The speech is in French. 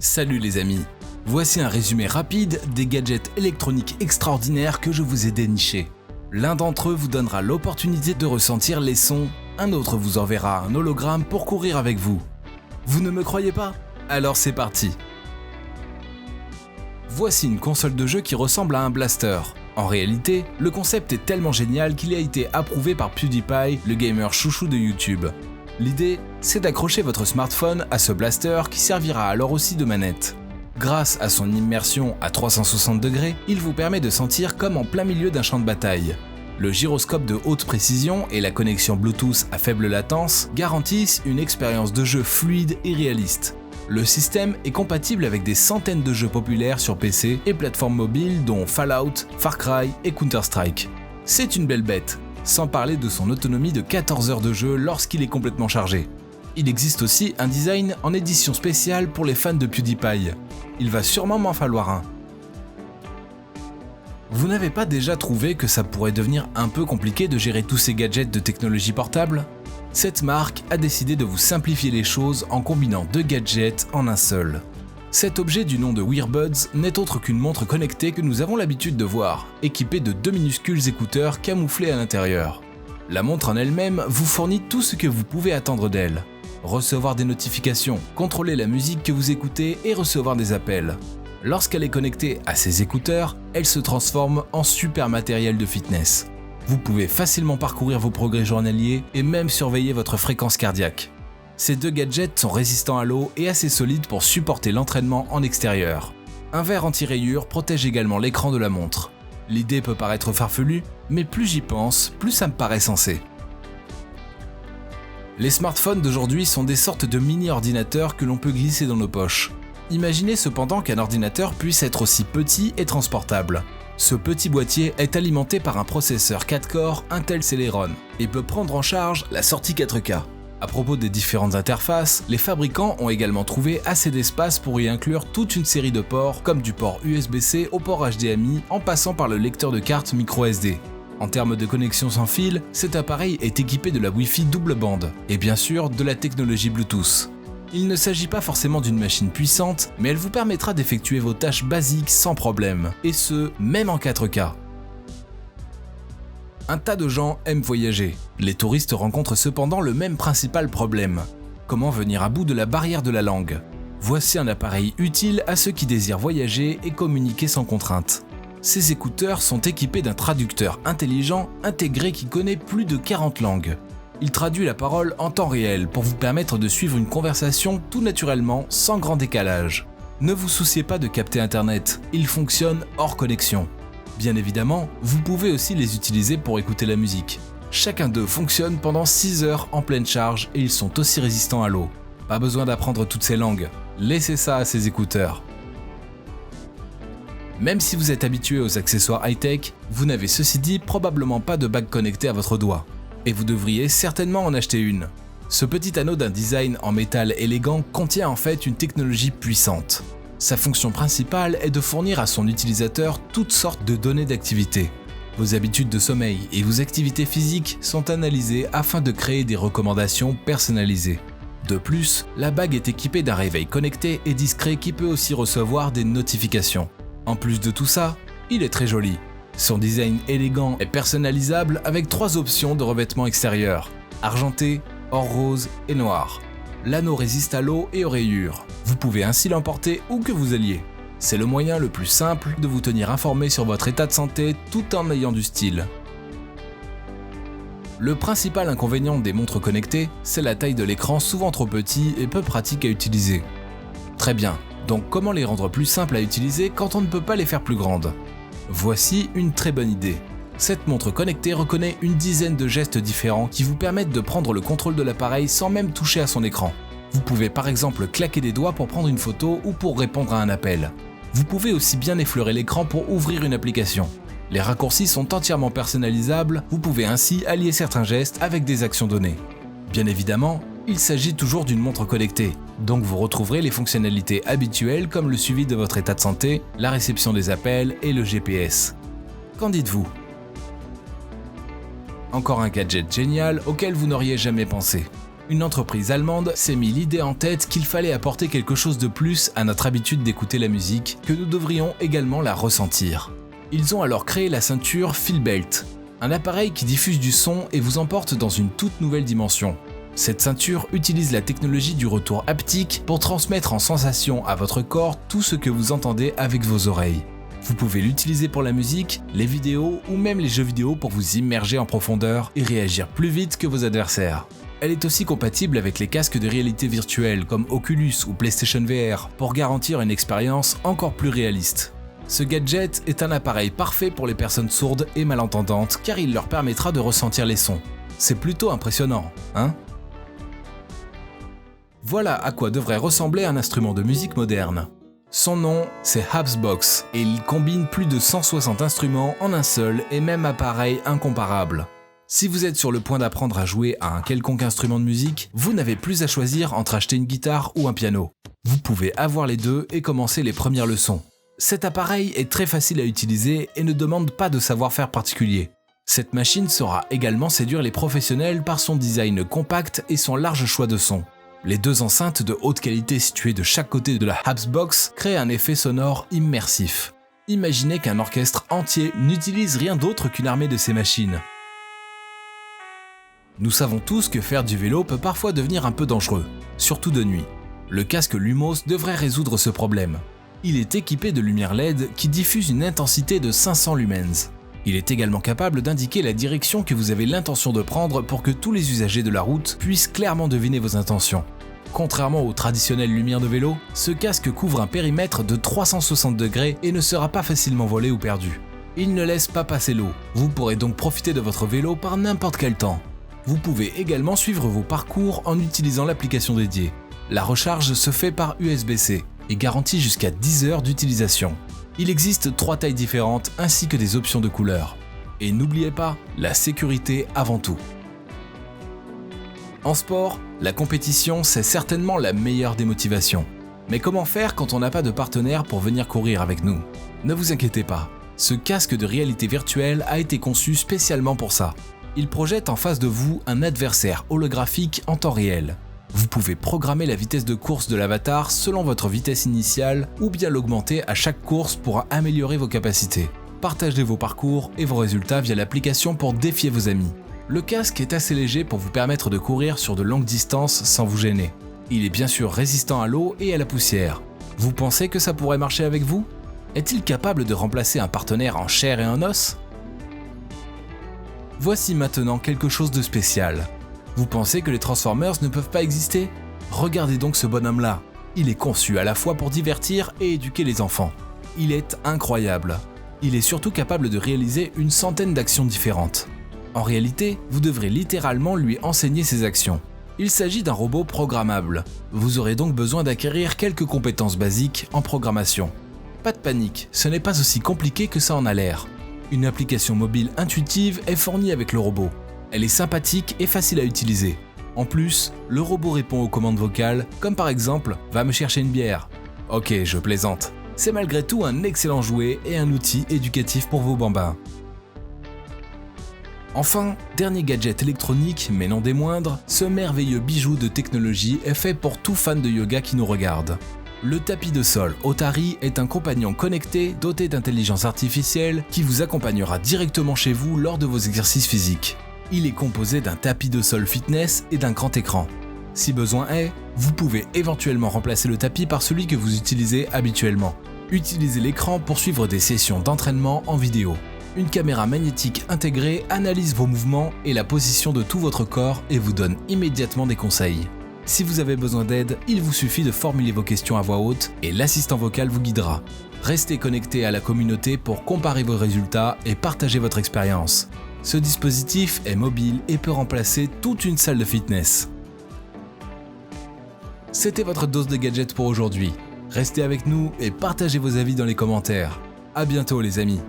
Salut les amis, voici un résumé rapide des gadgets électroniques extraordinaires que je vous ai dénichés. L'un d'entre eux vous donnera l'opportunité de ressentir les sons, un autre vous enverra un hologramme pour courir avec vous. Vous ne me croyez pas? Alors c'est parti. Voici une console de jeu qui ressemble à un blaster. En réalité, le concept est tellement génial qu'il a été approuvé par PewDiePie, le gamer chouchou de YouTube. L'idée, c'est d'accrocher votre smartphone à ce blaster qui servira alors aussi de manette. Grâce à son immersion à 360 degrés, il vous permet de sentir comme en plein milieu d'un champ de bataille. Le gyroscope de haute précision et la connexion Bluetooth à faible latence garantissent une expérience de jeu fluide et réaliste. Le système est compatible avec des centaines de jeux populaires sur PC et plateformes mobiles dont Fallout, Far Cry et Counter-Strike. C'est une belle bête, sans parler de son autonomie de 14 heures de jeu lorsqu'il est complètement chargé. Il existe aussi un design en édition spéciale pour les fans de PewDiePie. Il va sûrement m'en falloir un. Vous n'avez pas déjà trouvé que ça pourrait devenir un peu compliqué de gérer tous ces gadgets de technologie portable ? Cette marque a décidé de vous simplifier les choses en combinant deux gadgets en un seul. Cet objet du nom de Wearbuds n'est autre qu'une montre connectée que nous avons l'habitude de voir, équipée de deux minuscules écouteurs camouflés à l'intérieur. La montre en elle-même vous fournit tout ce que vous pouvez attendre d'elle. Recevoir des notifications, contrôler la musique que vous écoutez et recevoir des appels. Lorsqu'elle est connectée à ces écouteurs, elle se transforme en super matériel de fitness. Vous pouvez facilement parcourir vos progrès journaliers et même surveiller votre fréquence cardiaque. Ces deux gadgets sont résistants à l'eau et assez solides pour supporter l'entraînement en extérieur. Un verre anti-rayures protège également l'écran de la montre. L'idée peut paraître farfelue, mais plus j'y pense, plus ça me paraît sensé. Les smartphones d'aujourd'hui sont des sortes de mini-ordinateurs que l'on peut glisser dans nos poches. Imaginez cependant qu'un ordinateur puisse être aussi petit et transportable. Ce petit boîtier est alimenté par un processeur 4 corps Intel Celeron et peut prendre en charge la sortie 4K. À propos des différentes interfaces, les fabricants ont également trouvé assez d'espace pour y inclure toute une série de ports, comme du port USB-C au port HDMI en passant par le lecteur de carte microSD. En termes de connexion sans fil, cet appareil est équipé de la Wi-Fi double bande et bien sûr de la technologie Bluetooth. Il ne s'agit pas forcément d'une machine puissante, mais elle vous permettra d'effectuer vos tâches basiques sans problème, et ce, même en 4K. Un tas de gens aiment voyager. Les touristes rencontrent cependant le même principal problème. Comment venir à bout de la barrière de la langue? Voici un appareil utile à ceux qui désirent voyager et communiquer sans contrainte. Ces écouteurs sont équipés d'un traducteur intelligent intégré qui connaît plus de 40 langues. Il traduit la parole en temps réel pour vous permettre de suivre une conversation tout naturellement, sans grand décalage. Ne vous souciez pas de capter Internet, il fonctionne hors connexion. Bien évidemment, vous pouvez aussi les utiliser pour écouter la musique. Chacun d'eux fonctionne pendant 6 heures en pleine charge et ils sont aussi résistants à l'eau. Pas besoin d'apprendre toutes ces langues, laissez ça à ces écouteurs. Même si vous êtes habitué aux accessoires high-tech, vous n'avez ceci dit probablement pas de bague connectée à votre doigt. Et vous devriez certainement en acheter une. Ce petit anneau d'un design en métal élégant contient en fait une technologie puissante. Sa fonction principale est de fournir à son utilisateur toutes sortes de données d'activité. Vos habitudes de sommeil et vos activités physiques sont analysées afin de créer des recommandations personnalisées. De plus, la bague est équipée d'un réveil connecté et discret qui peut aussi recevoir des notifications. En plus de tout ça, il est très joli. Son design élégant est personnalisable avec 3 options de revêtement extérieur: argenté, or rose et noir. L'anneau résiste à l'eau et aux rayures. Vous pouvez ainsi l'emporter où que vous alliez. C'est le moyen le plus simple de vous tenir informé sur votre état de santé tout en ayant du style. Le principal inconvénient des montres connectées, c'est la taille de l'écran souvent trop petit et peu pratique à utiliser. Très bien, donc comment les rendre plus simples à utiliser quand on ne peut pas les faire plus grandes ? Voici une très bonne idée. Cette montre connectée reconnaît une dizaine de gestes différents qui vous permettent de prendre le contrôle de l'appareil sans même toucher à son écran. Vous pouvez par exemple claquer des doigts pour prendre une photo ou pour répondre à un appel. Vous pouvez aussi bien effleurer l'écran pour ouvrir une application. Les raccourcis sont entièrement personnalisables, vous pouvez ainsi allier certains gestes avec des actions données. Bien évidemment, il s'agit toujours d'une montre connectée, donc vous retrouverez les fonctionnalités habituelles comme le suivi de votre état de santé, la réception des appels et le GPS. Qu'en dites-vous ? Encore un gadget génial auquel vous n'auriez jamais pensé. une entreprise allemande s'est mis l'idée en tête qu'il fallait apporter quelque chose de plus à notre habitude d'écouter la musique, que nous devrions également la ressentir. Ils ont alors créé la ceinture Feelbelt, un appareil qui diffuse du son et vous emporte dans une toute nouvelle dimension. Cette ceinture utilise la technologie du retour haptique pour transmettre en sensation à votre corps tout ce que vous entendez avec vos oreilles. Vous pouvez l'utiliser pour la musique, les vidéos ou même les jeux vidéo pour vous immerger en profondeur et réagir plus vite que vos adversaires. Elle est aussi compatible avec les casques de réalité virtuelle comme Oculus ou PlayStation VR pour garantir une expérience encore plus réaliste. Ce gadget est un appareil parfait pour les personnes sourdes et malentendantes car il leur permettra de ressentir les sons. C'est plutôt impressionnant, hein ? Voilà à quoi devrait ressembler un instrument de musique moderne. Son nom, c'est Hapsbox, et il combine plus de 160 instruments en un seul et même appareil incomparable. Si vous êtes sur le point d'apprendre à jouer à un quelconque instrument de musique, vous n'avez plus à choisir entre acheter une guitare ou un piano. Vous pouvez avoir les deux et commencer les premières leçons. Cet appareil est très facile à utiliser et ne demande pas de savoir-faire particulier. Cette machine saura également séduire les professionnels par son design compact et son large choix de sons. Les deux enceintes de haute qualité situées de chaque côté de la Hapsbox créent un effet sonore immersif. Imaginez qu'un orchestre entier n'utilise rien d'autre qu'une armée de ces machines. Nous savons tous que faire du vélo peut parfois devenir un peu dangereux, surtout de nuit. Le casque Lumos devrait résoudre ce problème. Il est équipé de lumière LED qui diffuse une intensité de 500 lumens. Il est également capable d'indiquer la direction que vous avez l'intention de prendre pour que tous les usagers de la route puissent clairement deviner vos intentions. Contrairement aux traditionnelles lumières de vélo, ce casque couvre un périmètre de 360 degrés et ne sera pas facilement volé ou perdu. Il ne laisse pas passer l'eau, vous pourrez donc profiter de votre vélo par n'importe quel temps. Vous pouvez également suivre vos parcours en utilisant l'application dédiée. La recharge se fait par USB-C et garantit jusqu'à 10 heures d'utilisation. Il existe 3 tailles différentes ainsi que des options de couleurs. Et n'oubliez pas, la sécurité avant tout. En sport, la compétition, c'est certainement la meilleure des motivations. Mais comment faire quand on n'a pas de partenaire pour venir courir avec nous ? Ne vous inquiétez pas, ce casque de réalité virtuelle a été conçu spécialement pour ça. Il projette en face de vous un adversaire holographique en temps réel. Vous pouvez programmer la vitesse de course de l'avatar selon votre vitesse initiale ou bien l'augmenter à chaque course pour améliorer vos capacités. Partagez vos parcours et vos résultats via l'application pour défier vos amis. Le casque est assez léger pour vous permettre de courir sur de longues distances sans vous gêner. Il est bien sûr résistant à l'eau et à la poussière. Vous pensez que ça pourrait marcher avec vous ? Est-il capable de remplacer un partenaire en chair et en os ? Voici maintenant quelque chose de spécial. Vous pensez que les Transformers ne peuvent pas exister ? Regardez donc ce bonhomme-là. Il est conçu à la fois pour divertir et éduquer les enfants. Il est incroyable. Il est surtout capable de réaliser une centaine d'actions différentes. En réalité, vous devrez littéralement lui enseigner ses actions. Il s'agit d'un robot programmable. Vous aurez donc besoin d'acquérir quelques compétences basiques en programmation. Pas de panique, ce n'est pas aussi compliqué que ça en a l'air. Une application mobile intuitive est fournie avec le robot. Elle est sympathique et facile à utiliser. En plus, le robot répond aux commandes vocales, comme par exemple « Va me chercher une bière ». Ok, je plaisante. C'est malgré tout un excellent jouet et un outil éducatif pour vos bambins. Enfin, dernier gadget électronique, mais non des moindres, ce merveilleux bijou de technologie est fait pour tout fan de yoga qui nous regarde. Le tapis de sol Otari est un compagnon connecté doté d'intelligence artificielle qui vous accompagnera directement chez vous lors de vos exercices physiques. Il est composé d'un tapis de sol fitness et d'un grand écran. Si besoin est, vous pouvez éventuellement remplacer le tapis par celui que vous utilisez habituellement. Utilisez l'écran pour suivre des sessions d'entraînement en vidéo. Une caméra magnétique intégrée analyse vos mouvements et la position de tout votre corps et vous donne immédiatement des conseils. Si vous avez besoin d'aide, il vous suffit de formuler vos questions à voix haute et l'assistant vocal vous guidera. Restez connecté à la communauté pour comparer vos résultats et partager votre expérience. Ce dispositif est mobile et peut remplacer toute une salle de fitness. C'était votre dose de gadgets pour aujourd'hui. Restez avec nous et partagez vos avis dans les commentaires. À bientôt les amis.